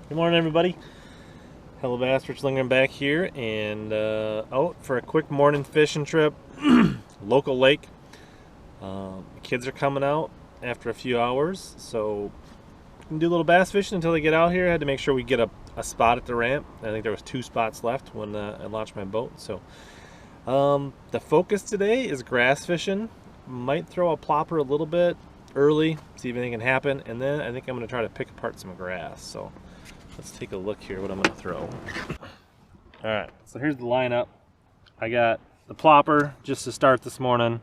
Good morning, everybody. HellaBass, Rich Lingren back here, and out for a quick morning fishing trip. Local lake. The kids are coming out after a few hours, so we can do a little bass fishing until they get out here. I had to make sure we get a spot at the ramp. I think there was 2 spots left when I launched my boat. So the focus today is grass fishing. Might throw a plopper a little bit early, see if anything can happen, and then I think I'm going to try to pick apart some grass. So let's take a look here what I'm going to throw. Alright, so here's the lineup. I got the plopper just to start this morning.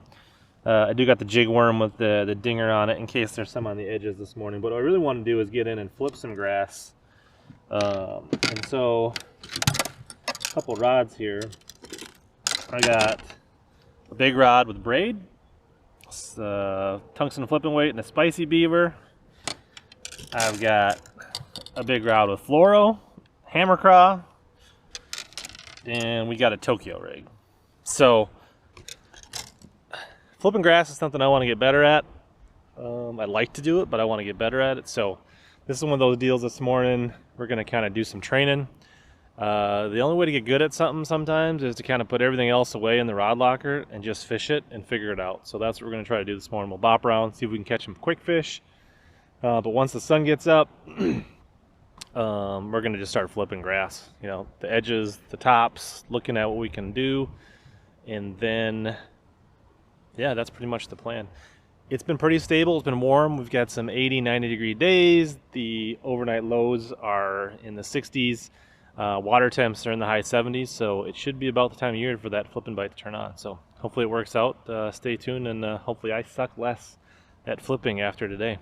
I do got the jig worm with the dinger on it in case there's some on the edges this morning. But what I really want to do is get in and flip some grass. And so, a couple rods here. I got a big rod with braid, tungsten flipping weight, and a spicy beaver. I've got a big rod with fluoro, hammer craw, and we got a Tokyo rig. So flipping grass is something I want to get better at. I like to do it, but I want to get better at it. So this is one of those deals this morning. We're going to kind of do some training. The only way to get good at something sometimes is to kind of put everything else away in the rod locker and just fish it and figure it out. So that's what we're going to try to do this morning. We'll bop around, see if we can catch some quick fish. But once the sun gets up, we're going to just start flipping grass. You know, the edges, the tops, looking at what we can do. And then, yeah, that's pretty much the plan. It's been pretty stable. It's been warm. We've got some 80, 90 degree days. The overnight lows are in the 60s. Water temps are in the high 70s, so it should be about the time of year for that flipping bite to turn on. So hopefully it works out. Stay tuned, and hopefully I suck less at flipping after today.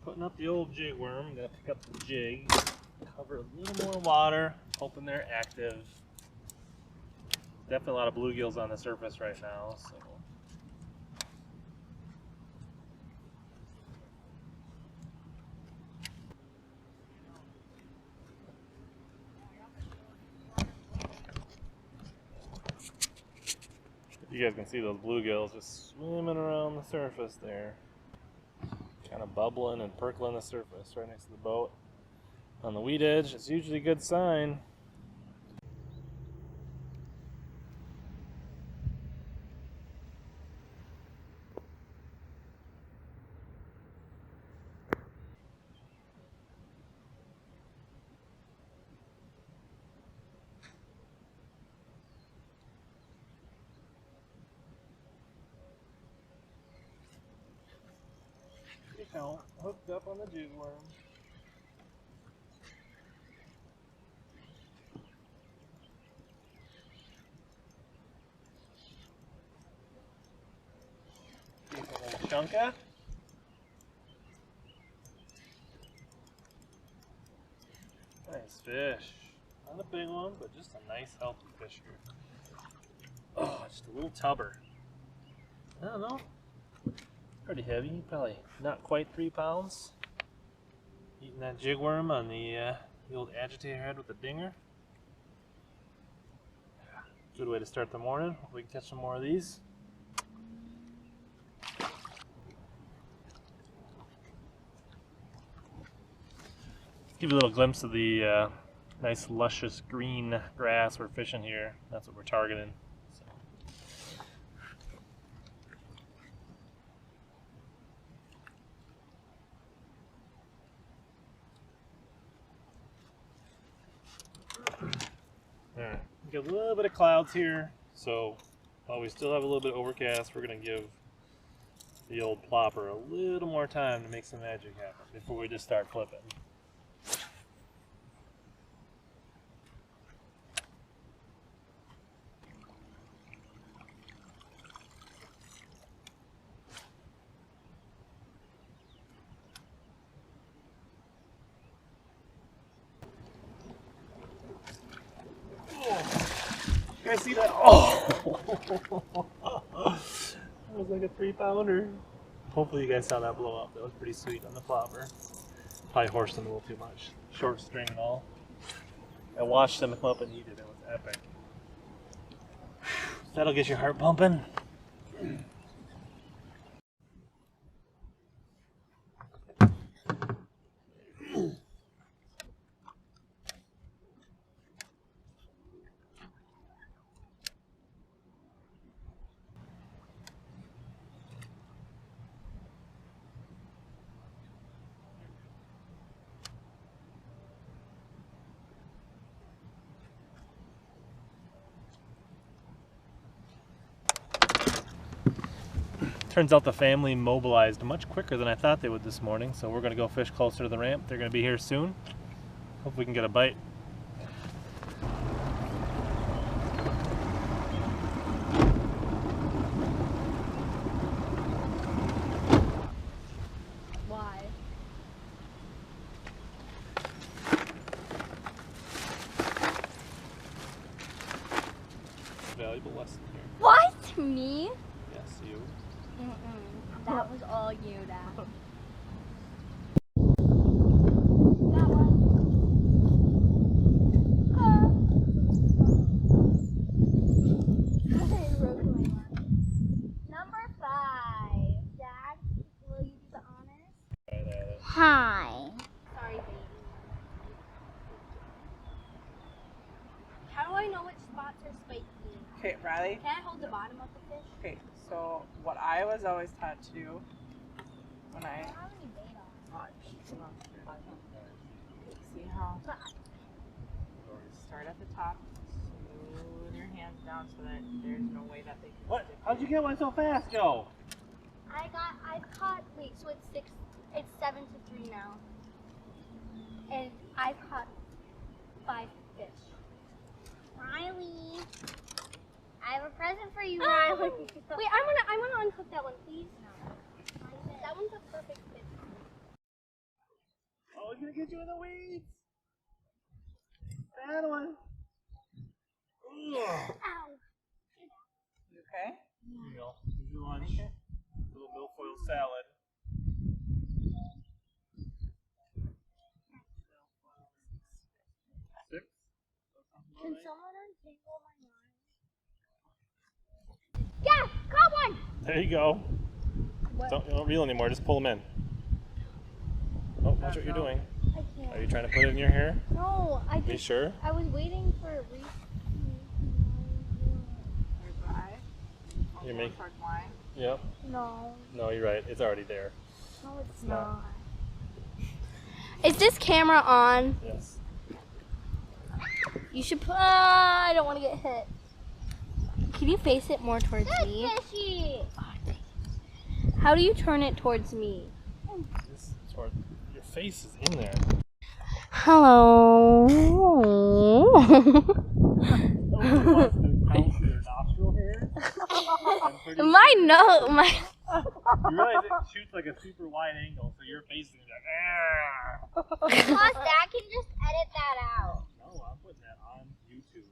Putting up the old jig worm. I'm going to pick up the jig, cover a little more water, hoping they're active. Definitely a lot of bluegills on the surface right now. So. You guys can see those bluegills just swimming around the surface there. Kind of bubbling and perkling the surface right next to the boat. On the weed edge, it's usually a good sign. Hooked up on the jig worm. Decent little chunka. Nice fish. Not a big one, but just a nice healthy fish here. Oh, just a little tubber. I don't know. Pretty heavy, probably not quite 3 pounds. Eating that jig worm on the old agitator head with the dinger. Good way to start the morning. Hopefully we can catch some more of these. Give you a little glimpse of the nice luscious green grass we're fishing here. That's what we're targeting. Alright, we got a little bit of clouds here, so while we still have a little bit of overcast, we're going to give the old plopper a little more time to make some magic happen before we just start flipping. You guys see that? Oh! That was like a 3-pounder. Hopefully you guys saw that blow up. That was pretty sweet on the flopper. Probably horsed them a little too much. Short string and all. I watched them come up and eat it. It was epic. That'll get your heart pumping. Turns out the family mobilized much quicker than I thought they would this morning, so we're going to go fish closer to the ramp. They're going to be here soon. Hope we can get a bite. Why? Valuable lesson here. What? Me? Yes, you. That was all you, Dad. Number 5. Dad, will you do the honors? Hi. Sorry, baby. How do I know which spots are spiky? Okay, Riley. Can I hold the bottom of the fish? Okay, so what I was always taught to do when I How many bait on? See how start at the top, smooth your hands down so that there's no way that they can What? stick. How'd you get one so fast, Joe? I've caught, wait, so it's 7 to 3 now. And I've caught 5 fish. Riley, I have a present for you, Riley. Wait, I wanna uncook that one, please. No. That one's a perfect fit. Oh, he's gonna get you in the weeds. Bad one. Ugh. Ow. You okay? Here you go. Here's your lunch. Little milfoil salad. Six? Can someone untangle my line? Yeah, caught one! There you go. What? Don't reel anymore, just pull them in. Oh, watch what you're doing. I can't. Are you trying to put it in your hair? No, I Are you just, sure? I was waiting for a reach. There's the eye. You make. Towards line. Yep. No. No, you're right. It's already there. No, it's not. not. Is this camera on? Yes. You should put. I don't want to get hit. Can you face it more towards me? Fishy. Oh, dang it. How do you turn it towards me? This toward your face is in there. Hello. Oh, you want to count your nostril hairs? My no, my. You realize it shoots like a super wide angle, so your face is gonna be like, ah. Plus, Dad can just edit that out. No, I'm putting that on YouTube.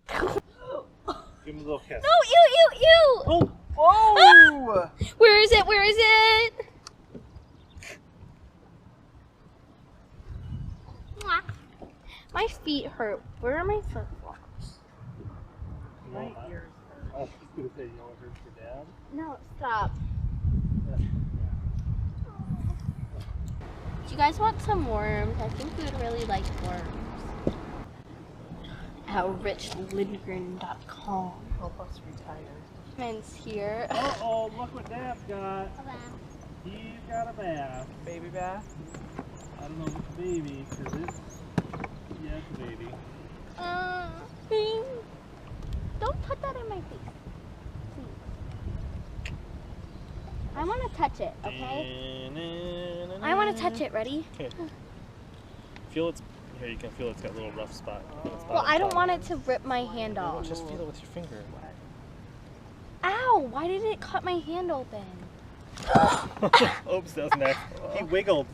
Give him a little kiss. No, ew. Oh! Whoa! Where is it? Where is it? Mwah. My feet hurt. Where are my flip flops? My ears. I was just gonna say, you know what hurts your dad? No, stop. Do you guys want some worms? I think we would really like worms. At richlindgren.com. Help us retire. Men's here. Uh-oh, look what Dad's got. He's got a bass. Baby bass. I don't know if it's a baby, because it's... Yeah, it's a baby. Don't put that in my face. Please. I I want to touch it, okay? I want to touch it. Ready? Okay. Feel it's here. You can feel it's got a little rough spot. Well, I don't want it to rip my hand off. Just feel it with your finger. Ow! Why did it cut my hand open? Oops, that was next. He wiggled.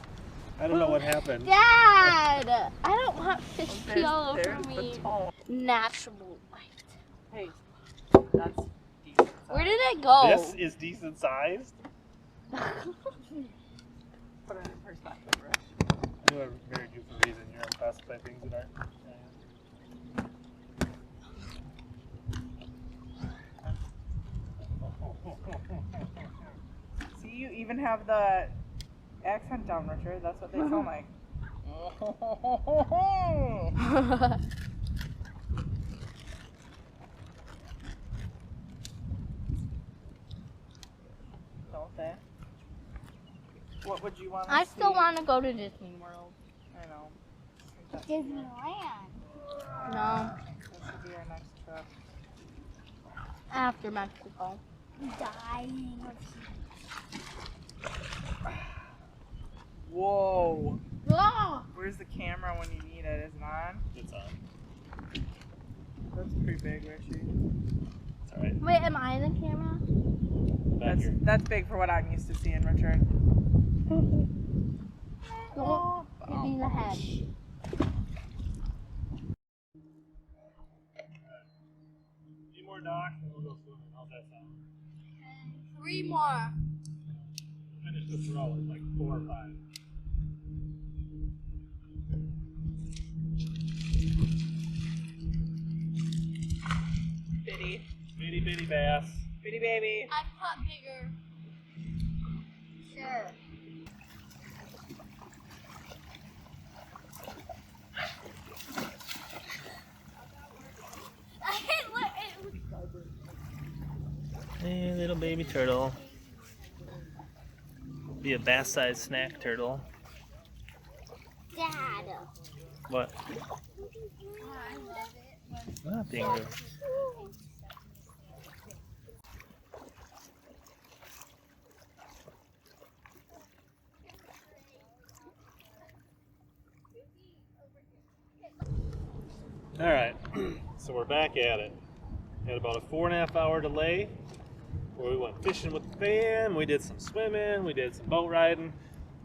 I don't know what happened. Dad! I don't want fish pee all over There's me. the tone. Natural light. Hey, that's decent. Where did it go? This is decent sized. Put it in perspective, Rich. I knew I married you for a reason. You're impressed by things that aren't. See, you even have the accent down, Richard. That's what they sound like. Don't they? What would you want to see? I still want to go to Disney World. I know. Disneyland. No, This should be our next trip. after Mexico. Dying of Whoa. Oh, Where's the camera when you need it? Is it on? It's on. That's pretty big, Richie. It's alright. wait, am I the camera? Back here. That's big for what I'm used to seeing, Richard. Don't give me the head. Any more, Doc? We'll go swimming. How's that sound? 3 more. Finish this row in like 4 or 5. Bitty. Bitty bitty bass. Bitty baby. I've caught bigger. Sure. Hey, little baby turtle. Be a bass-sized snack turtle. Dad. What? Not being good. All right, so we're back at it. Had about a 4.5 hour delay where we went fishing with the fam, we did some swimming, we did some boat riding.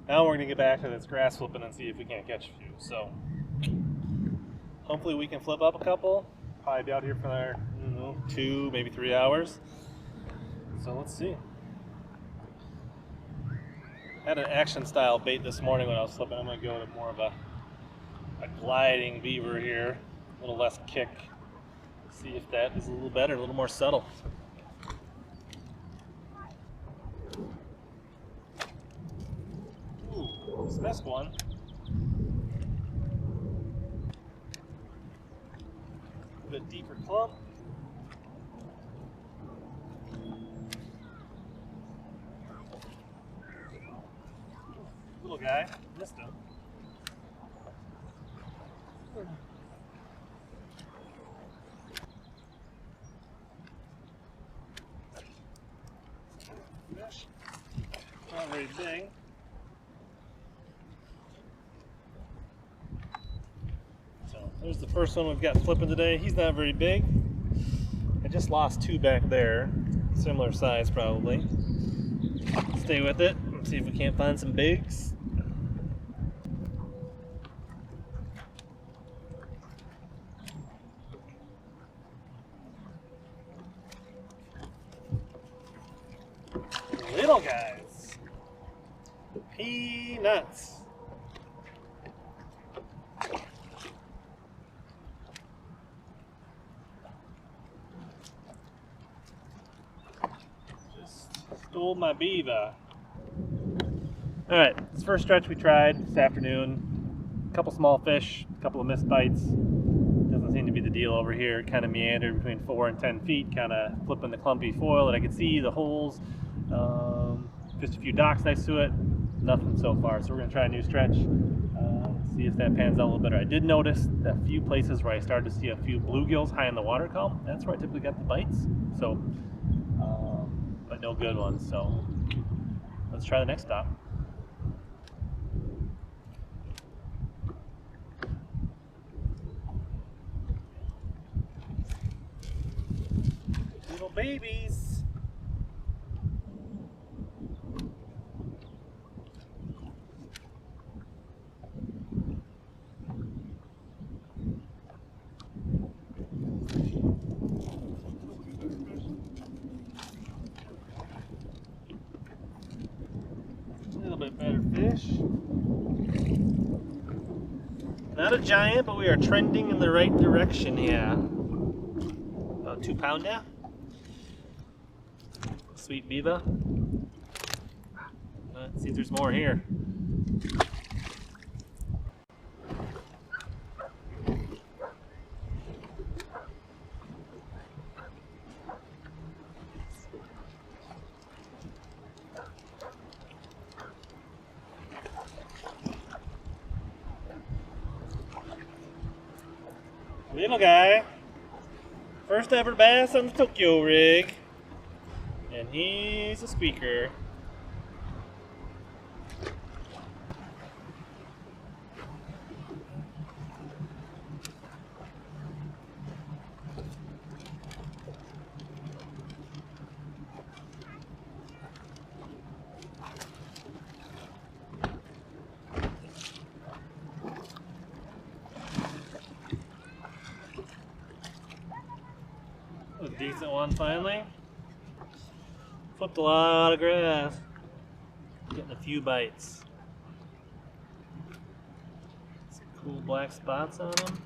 Now we're gonna get back to this grass flipping and see if we can't catch a few. So hopefully we can flip up a couple. Probably be out here for another, 2, maybe 3 hours. So let's see. Had an action style bait this morning when I was flipping. I'm gonna go to more of a gliding beaver here, a little less kick. See if that is a little better, a little more subtle. Ooh, this missed one. A bit deeper clump. Little guy, missed him. Fish. Not very big. So there's the first one we've got flipping today. He's not very big. I just lost 2 back there. Similar size probably. Stay with it and see if we can't find some bigs. Little guys. Peanuts. Just stole my beaver. Alright, this first stretch we tried this afternoon. A couple small fish, a couple of missed bites. Doesn't seem to be the deal over here. Kind of meandered between 4 and 10 feet, kind of flipping the clumpy foil that I could see, the holes. Just a few docks next to it. Nothing so far, so we're going to try a new stretch. See if that pans out a little better. I did notice a few places where I started to see a few bluegills high in the water column. That's where I typically got the bites. So, but no good ones. So let's try the next stop. Little babies. A little bit better fish. Not a giant, but we are trending in the right direction here. About 2 pounder. Sweet beaver. Let's see if there's more here. Little guy. First ever bass on the Tokyo rig. And he's a squeaker. A decent one finally. Flipped a lot of grass. Getting a few bites. Some cool black spots on them.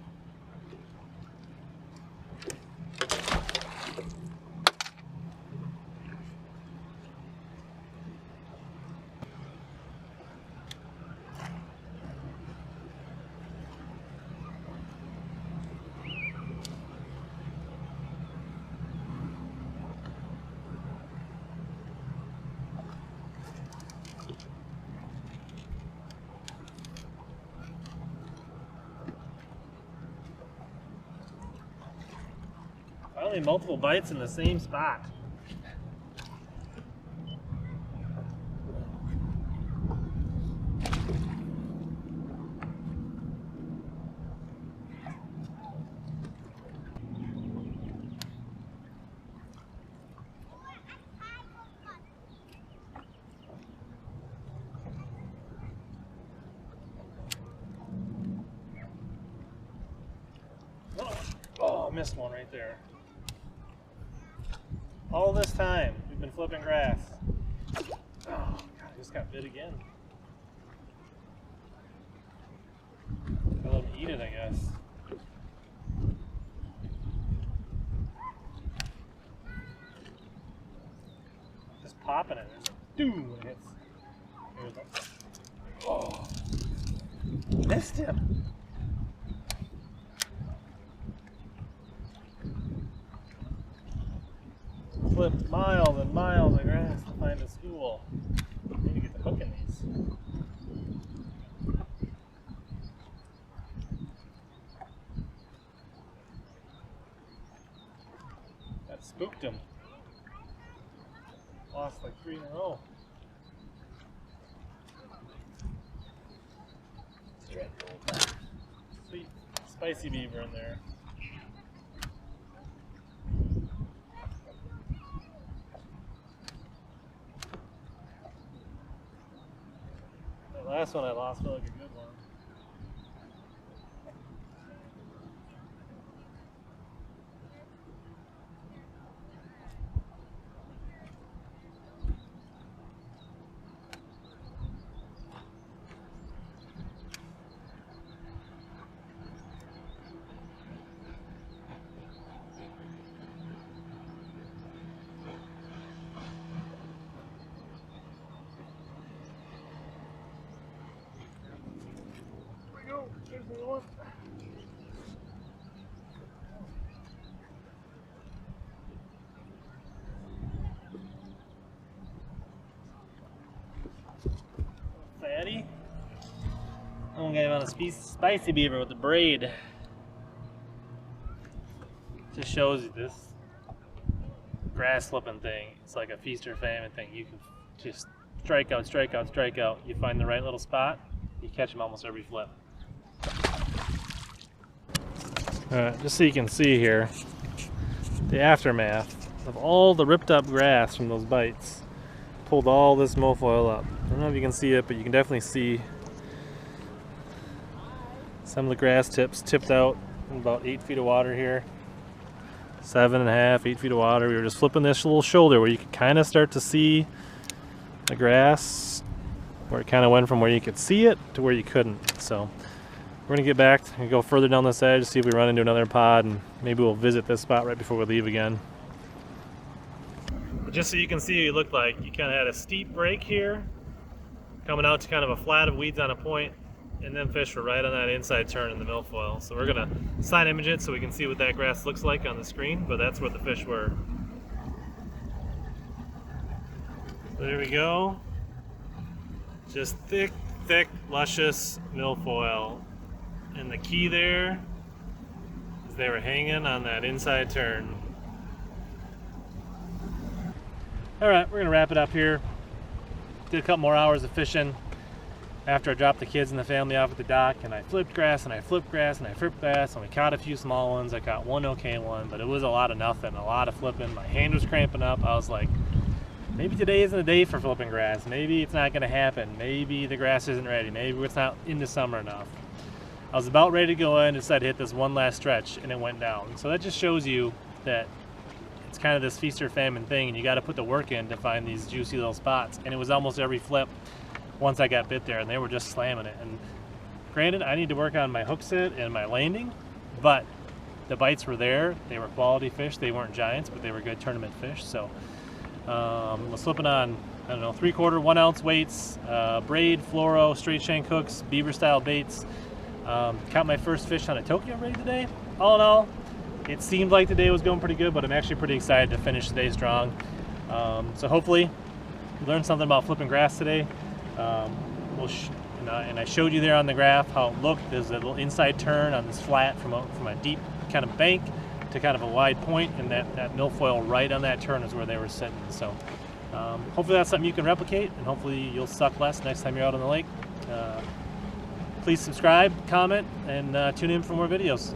Finally, multiple bites in the same spot. Oh, I missed one right there. All this time, we've been flipping grass. Oh, God, I just got bit again. I let him eat it, I guess. Just popping it. There's a doom when it hits. Oh, missed him. Flipped miles and miles of grass to find a school. I need to get the hook in these. That spooked him. Lost like 3 in a row. Sweet spicy beaver in there. The last one I lost felt like a good one. There's another one. Fatty. I'm gonna get him on a spicy beaver with the braid. Just shows you this grass flipping thing. It's like a feast or famine thing. You can just strikeout, strikeout, strikeout. You find the right little spot, you catch them almost every flip. Just so you can see here, the aftermath of all the ripped up grass from those bites pulled all this milfoil up. I don't know if you can see it, but you can definitely see some of the grass tips tipped out in about 8 feet of water here. 7.5, 8 feet of water. We were just flipping this little shoulder where you could kind of start to see the grass, where it kind of went from where you could see it to where you couldn't. So we're gonna get back and go further down this edge, see if we run into another pod, and maybe we'll visit this spot right before we leave again. But just so you can see what it looked like, you kind of had a steep break here, coming out to kind of a flat of weeds on a point, and then fish were right on that inside turn in the milfoil. So we're gonna sign image it so we can see what that grass looks like on the screen, but that's where the fish were. So there we go. Just thick, thick, luscious milfoil. And the key there is they were hanging on that inside turn. Alright, we're gonna wrap it up here. Did a couple more hours of fishing after I dropped the kids and the family off at the dock, and I flipped grass and I flipped grass and I flipped grass, and we caught a few small ones. I caught one okay one, but it was a lot of nothing, a lot of flipping. My hand was cramping up. I was like, maybe today isn't the day for flipping grass. Maybe it's not gonna happen. Maybe the grass isn't ready. Maybe it's not into summer enough. I was about ready to go in and decided to hit this one last stretch, and it went down. So that just shows you that it's kind of this feast or famine thing, and you got to put the work in to find these juicy little spots. And it was almost every flip once I got bit there, and they were just slamming it. And granted, I need to work on my hook set and my landing, but the bites were there. They were quality fish. They weren't giants, but they were good tournament fish. So I was flipping on, I don't know, 3/4, 1 ounce weights, braid, fluoro, straight shank hooks, beaver style baits. Caught my first fish on a Tokyo rig today. All in all, it seemed like the day was going pretty good, but I'm actually pretty excited to finish the day strong. So hopefully you learned something about flipping grass today. And I showed you there on the graph how it looked. There's a little inside turn on this flat from a deep kind of bank to kind of a wide point, and that milfoil right on that turn is where they were sitting. So hopefully that's something you can replicate, and hopefully you'll suck less next time you're out on the lake. Please subscribe, comment, and tune in for more videos.